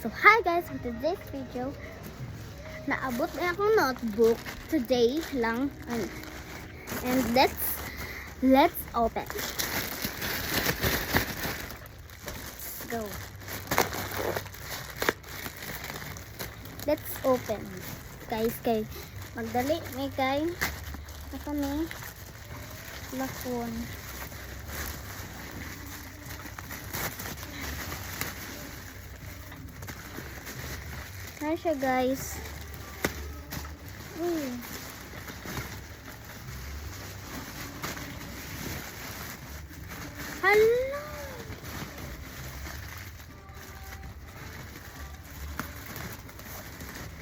So hi guys, for today's video, naabot na akong notebook today lang, and let's open. Let's go. Let's open. Guys, magdali may kay ito may lakon. Ano siya guys? Hello!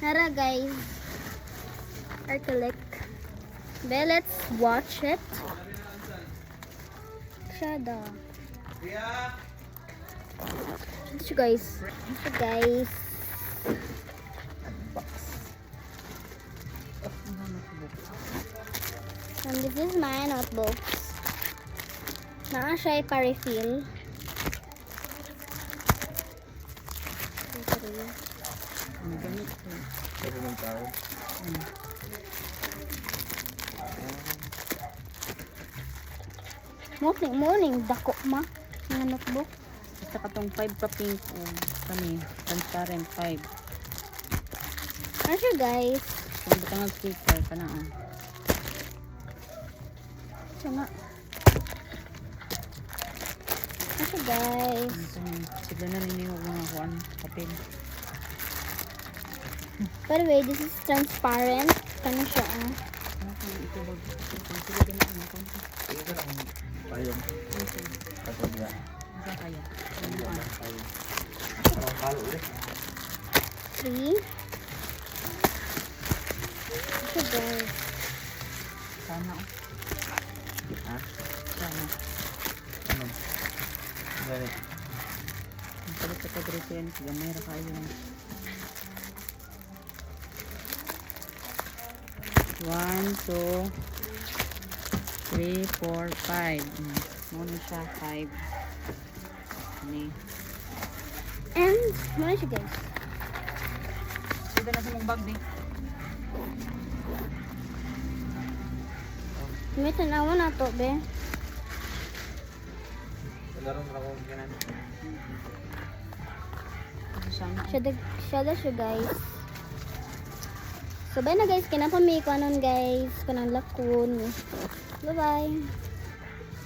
Tara guys. Arcalic. But let's watch it. Shada. Ito siya guys. Ito siya guys. And this is my notebooks. Naa siya pa-refill. Morning, dako ma ng notebook. Basta katong 5 pa pink kani, transparent 5. Ano siya guys? Kung butang sticker kana Sana. Ano siya guys? Sigla na ninyo mga kuan papel. By the way, this is transparent. Kano siya Ito ba? Sila din ang kon. Ayun. Kaso dia. Sa kaya. Parang palo ulit. 3. Ano siya guys? Sana Ha? Sana. Ano? Gani. Ang palit sa kadrito yan. Gamay ra kayo. 1, 2, 3, 4, 5. Muna siya 5. Ni. And, ano siya guys? Sida na sa mong bag di. May tanawa na to, be. Laro mo ako ganan. Sana. Siya siya guys. So, bye na guys. Kinapamay ko anon guys. Kanang lakon. Bye-bye.